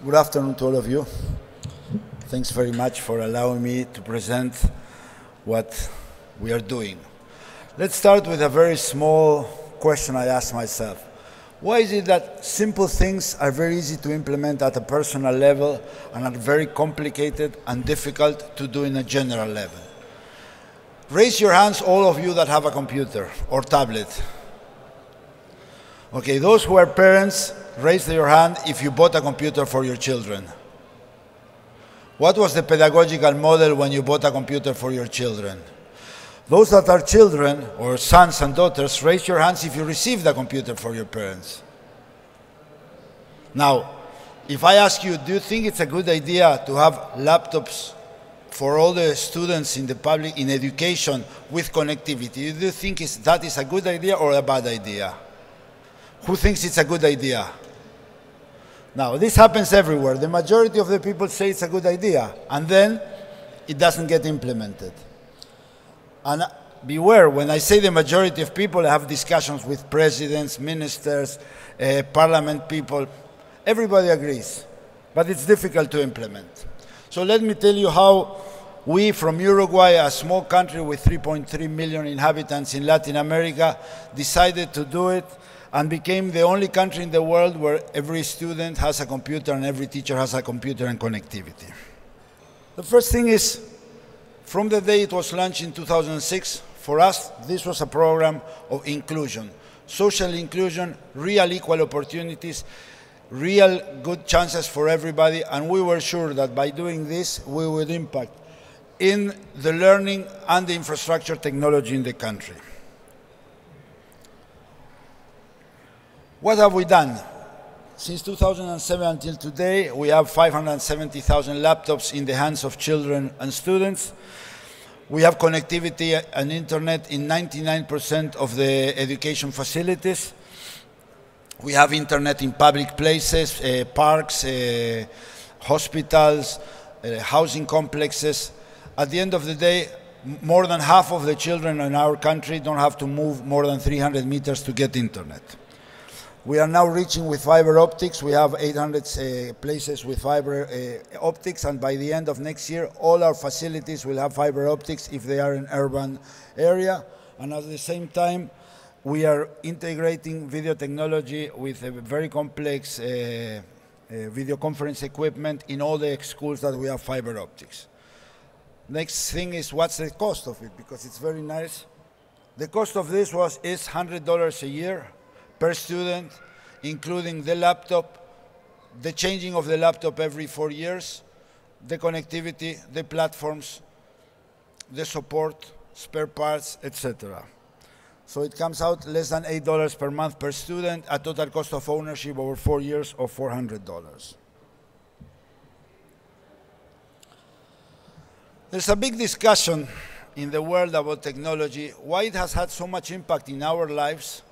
Good afternoon to all of you. Thanks very much for allowing me to present what we are doing. Let's start with a very small question I asked myself. Why is it that simple things are very easy to implement at a personal level and are very complicated and difficult to do in a general level? Raise your hands, all of you that have a computer or tablet. Okay, those who are parents, raise your hand if you bought a computer for your children. What was the pedagogical model when you bought a computer for your children? Those that are children or sons and daughters, raise your hands if you received a computer for your parents. Now, if I ask you, do you think it's a good idea to have laptops for all the students in the public, in education, with connectivity? Do you think that is a good idea or a bad idea? Who thinks it's a good idea? Now, this happens everywhere. The majority of the people say it's a good idea, and then it doesn't get implemented. And beware, when I say the majority of people, I have discussions with presidents, ministers, parliament people. Everybody agrees, but it's difficult to implement. So let me tell you how we from Uruguay, a small country with 3.3 million inhabitants in Latin America, decided to do it and became the only country in the world where every student has a computer and every teacher has a computer and connectivity. The first thing is, from the day it was launched in 2006, for us, this was a program of inclusion, social inclusion, real equal opportunities, real good chances for everybody, and we were sure that by doing this, we would impact in the learning and the infrastructure technology in the country. What have we done? Since 2007 until today, we have 570,000 laptops in the hands of children and students. We have connectivity and internet in 99% of the education facilities. We have internet in public places, parks, hospitals, housing complexes. At the end of the day, more than half of the children in our country don't have to move more than 300 meters to get internet. We are now reaching with fiber optics. We have 800 places with fiber optics, and by the end of next year, all our facilities will have fiber optics if they are in urban area. And at the same time, we are integrating video technology with a very complex video conference equipment in all the schools that we have fiber optics. Next thing is, what's the cost of it? Because it's very nice. The cost of this is $100 a year per student, including the laptop, the changing of the laptop every 4 years, the connectivity, the platforms, the support, spare parts, etc. So it comes out less than $8 per month per student, a total cost of ownership over 4 years of $400. There's a big discussion in the world about technology, why it has had so much impact in our lives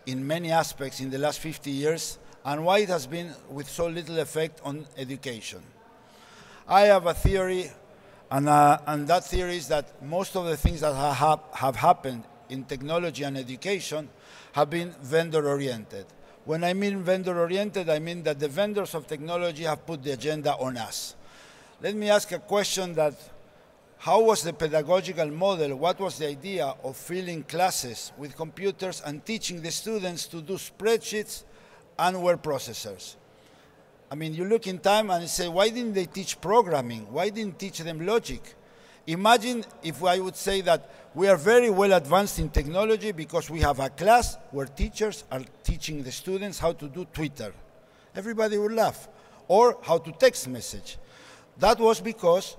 in many aspects in the last 50 years, and why it has been with so little effect on education. I have a theory, and that theory is that most of the things that have happened in technology and education have been vendor-oriented. When I mean vendor-oriented, I mean that the vendors of technology have put the agenda on us. Let me ask a question that, how was the pedagogical model? What was the idea of filling classes with computers and teaching the students to do spreadsheets and word processors? I mean, you look in time and you say, why didn't they teach programming? Why didn't teach them logic? Imagine if I would say that we are very well advanced in technology because we have a class where teachers are teaching the students how to do Twitter. Everybody would laugh. Or how to text message. That was because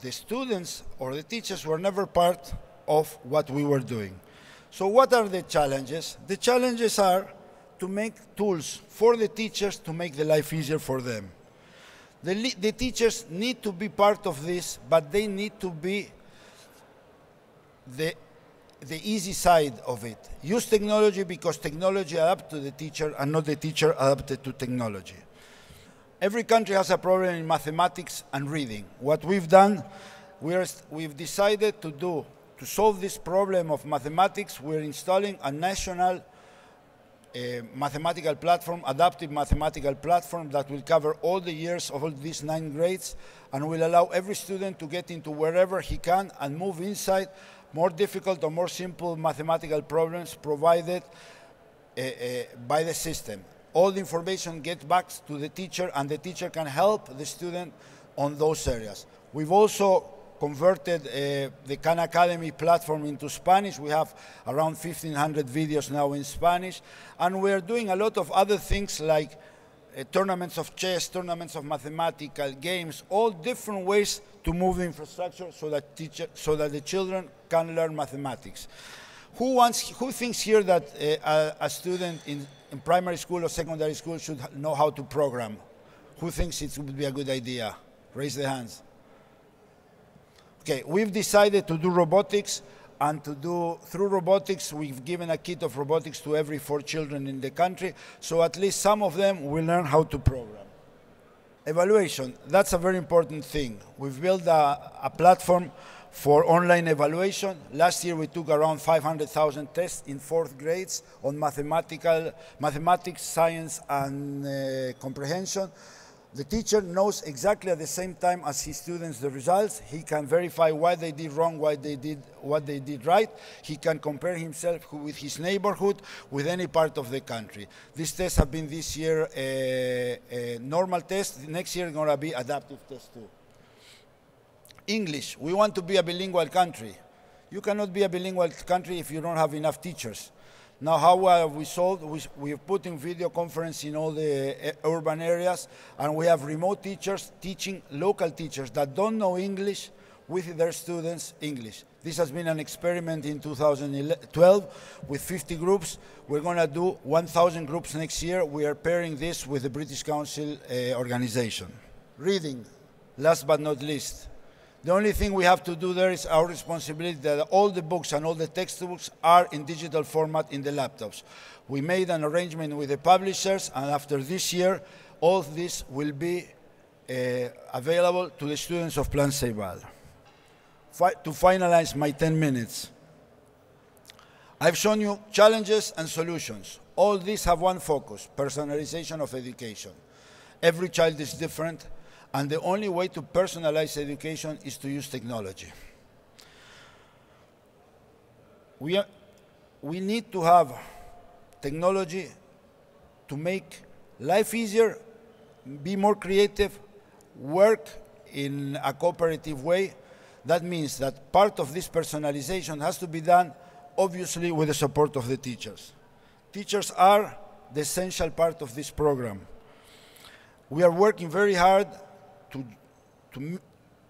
the students or the teachers were never part of what we were doing. So what are the challenges? The challenges are to make tools for the teachers to make the life easier for them. The teachers need to be part of this, but they need to be the easy side of it. Use technology because technology adapts to the teacher and not the teacher adapted to technology. Every country has a problem in mathematics and reading. What we've done, we've decided to solve this problem of mathematics, we're installing a national a mathematical platform, adaptive mathematical platform that will cover all the years of all these 9 grades and will allow every student to get into wherever he can and move inside more difficult or more simple mathematical problems provided by the system. All the information gets back to the teacher and the teacher can help the student on those areas. We've also converted the Khan Academy platform into Spanish. We have around 1,500 videos now in Spanish. And we're doing a lot of other things like tournaments of chess, tournaments of mathematical games, all different ways to move the infrastructure so that the children can learn mathematics. Who thinks here that a student in primary school or secondary school should know how to program? Who thinks it would be a good idea? Raise the hands. Okay, we've decided to do robotics, and through robotics, we've given a kit of robotics to every 4 children in the country, so at least some of them will learn how to program. Evaluation, that's a very important thing. We've built a platform for online evaluation. Last year we took around 500,000 tests in 4th grades on mathematics, science, and comprehension. The teacher knows exactly at the same time as his students the results. He can verify why they did wrong, what they did right. He can compare himself with his neighborhood, with any part of the country. These tests have been this year a normal test. Next year going to be adaptive tests too. English, we want to be a bilingual country. You cannot be a bilingual country if you don't have enough teachers. Now, how have we solved? We've put in video conference in all the urban areas, and we have remote teachers teaching local teachers that don't know English with their students English. This has been an experiment in 2012 with 50 groups. We're going to do 1,000 groups next year. We are pairing this with the British Council organization. Reading, last but not least. The only thing we have to do there is our responsibility that all the books and all the textbooks are in digital format in the laptops. We made an arrangement with the publishers, and after this year, all this will be available to the students of Plan Ceibal. To finalize my 10 minutes, I've shown you challenges and solutions. All these have one focus: personalization of education. Every child is different, and the only way to personalize education is to use technology. We need to have technology to make life easier, be more creative, work in a cooperative way. That means that part of this personalization has to be done, obviously, with the support of the teachers. Teachers are the essential part of this program. We are working very hard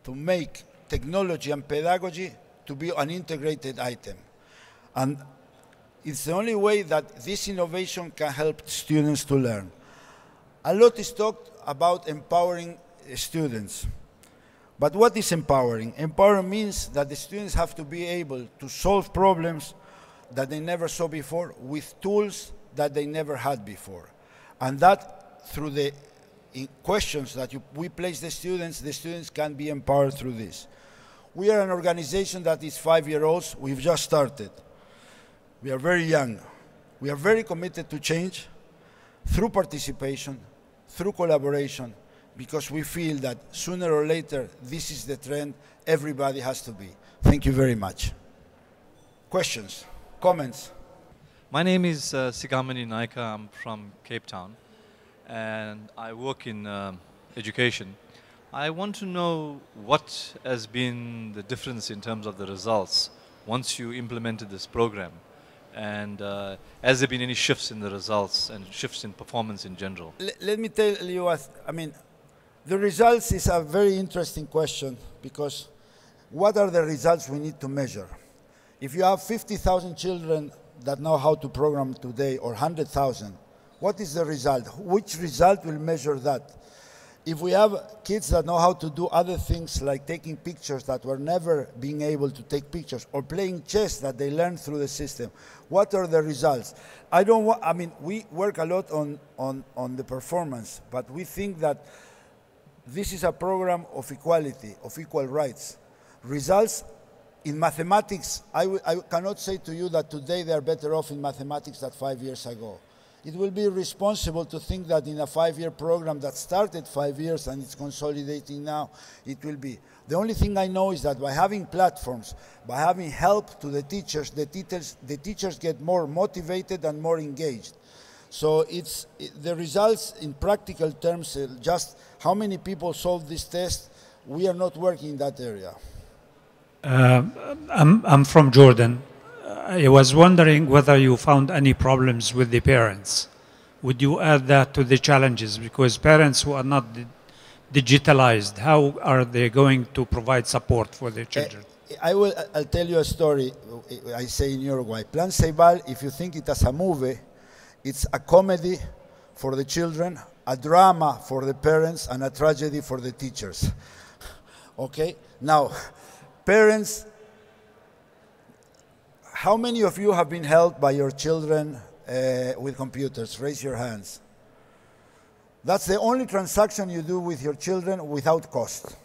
to make technology and pedagogy to be an integrated item. And it's the only way that this innovation can help students to learn. A lot is talked about empowering students. But what is empowering? Empowering means that the students have to be able to solve problems that they never saw before with tools that they never had before. And that through the questions that we place the students can be empowered through this. We are an organization that is 5-year-olds. We've just started. We are very young. We are very committed to change through participation, through collaboration, because we feel that sooner or later, this is the trend everybody has to be. Thank you very much. Questions? Comments? My name is Sigamani Naika. I'm from Cape Town, and I work in education. I want to know what has been the difference in terms of the results once you implemented this program, and has there been any shifts in the results and shifts in performance in general? Let me tell you what, the results is a very interesting question, because what are the results we need to measure? If you have 50,000 children that know how to program today, or 100,000, what is the result? Which result will measure that? If we have kids that know how to do other things like taking pictures that were never being able to take pictures, or playing chess that they learned through the system, what are the results? We work a lot on the performance, but we think that this is a program of equality, of equal rights. Results in mathematics, I cannot say to you that today they are better off in mathematics than 5 years ago. it will be irresponsible to think that in a 5-year program that started 5 years and it's consolidating now, it will be. The only thing I know is that by having platforms, by having help to the teachers get more motivated and more engaged. So the results in practical terms, just how many people solve this test, we are not working in that area. I'm from Jordan. I was wondering whether you found any problems with the parents. Would you add that to the challenges? Because parents who are not digitalized, how are they going to provide support for their children? I'll tell you a story. I say in Uruguay, Plan Ceibal, if you think it as a movie, it's a comedy for the children, a drama for the parents, and a tragedy for the teachers. Okay? Now, parents, how many of you have been helped by your children with computers? Raise your hands. That's the only transaction you do with your children without cost,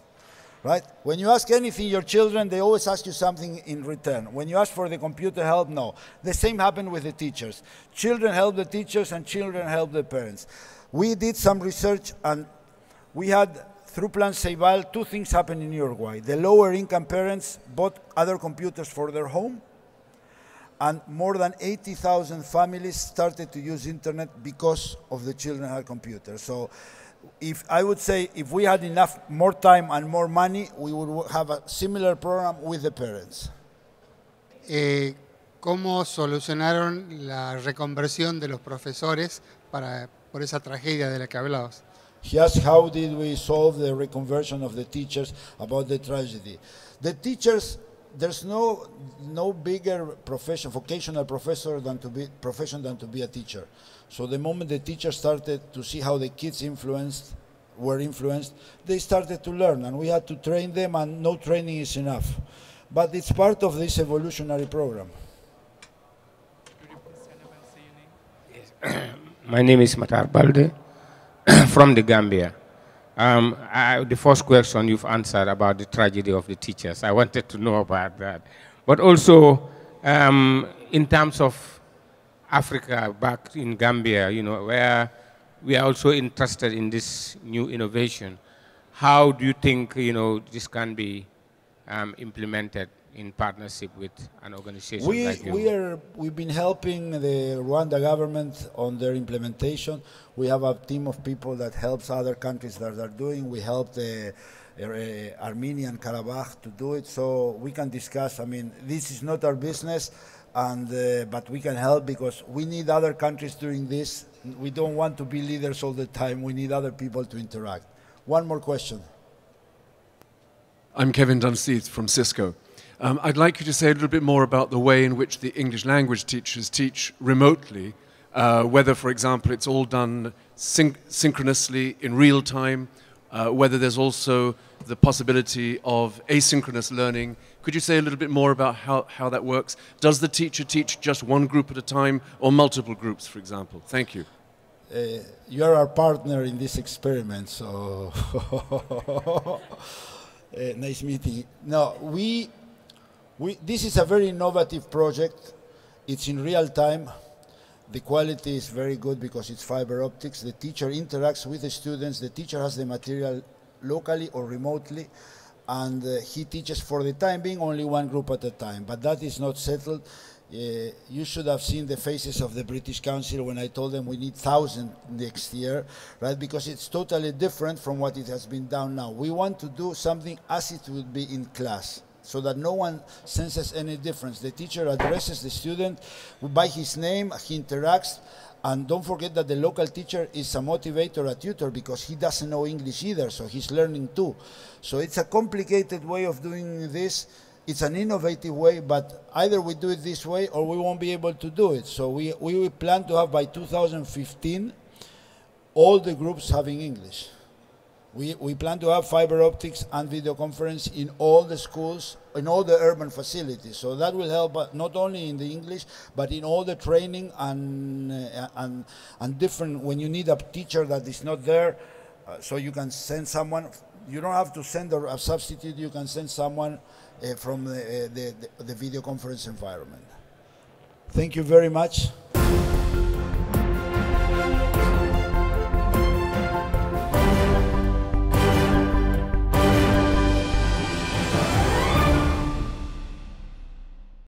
right? When you ask anything your children, they always ask you something in return. When you ask for the computer help, no. The same happened with the teachers. Children help the teachers and children help the parents. We did some research and we had, through Plan Ceibal, 2 things happened in Uruguay. The lower income parents bought other computers for their home, and more than 80,000 families started to use internet because of the children had computers. So I would say if we had more time and more money, we would have a similar program with the parents. ¿Cómo solucionaron la reconversión de los profesores por esa tragedia de la que hablabas? He asked how did we solve the reconversion of the teachers about the tragedy. The teachers, there's no bigger vocational profession than to be a teacher. So the moment the teachers started to see how the kids were influenced, they started to learn, and we had to train them, and no training is enough. But it's part of this evolutionary program. My name is Matar Balde from the Gambia. The first question you've answered about the tragedy of the teachers, I wanted to know about that. But also, in terms of Africa, back in Gambia, where we are also interested in this new innovation, how do you think, this can be implemented in partnership with an organization like you? We've been helping the Rwanda government on their implementation. We have a team of people that helps other countries that are doing. We helped the Armenian Karabakh to do it, so we can discuss. I mean, this is not our business, but we can help because we need other countries doing this. We don't want to be leaders all the time. We need other people to interact. One more question. I'm Kevin Dunseith from Cisco. I'd like you to say a little bit more about the way in which the English language teachers teach remotely, whether, for example, it's all done synchronously in real time, whether there's also the possibility of asynchronous learning. Could you say a little bit more about how that works? Does the teacher teach just one group at a time or multiple groups, for example? Thank you. You're our partner in this experiment, so nice meeting. No, this is a very innovative project. It's in real time. The quality is very good because it's fiber optics. The teacher interacts with the students. The teacher has the material locally or remotely, and he teaches for the time being only one group at a time. But that is not settled. You should have seen the faces of the British Council when I told them we need 1,000 next year, right? Because it's totally different from what it has been done now. We want to do something as it would be in class, so that no one senses any difference. The teacher addresses the student by his name, he interacts, and don't forget that the local teacher is a motivator, a tutor, because he doesn't know English either, so he's learning too. So it's a complicated way of doing this. It's an innovative way, but either we do it this way or we won't be able to do it. So we plan to have by 2015 all the groups having English. We plan to have fiber optics and video conference in all the schools, in all the urban facilities. So that will help not only in the English, but in all the training and different, when you need a teacher that is not there, so you can send someone. You don't have to send a substitute, you can send someone from the video conference environment. Thank you very much.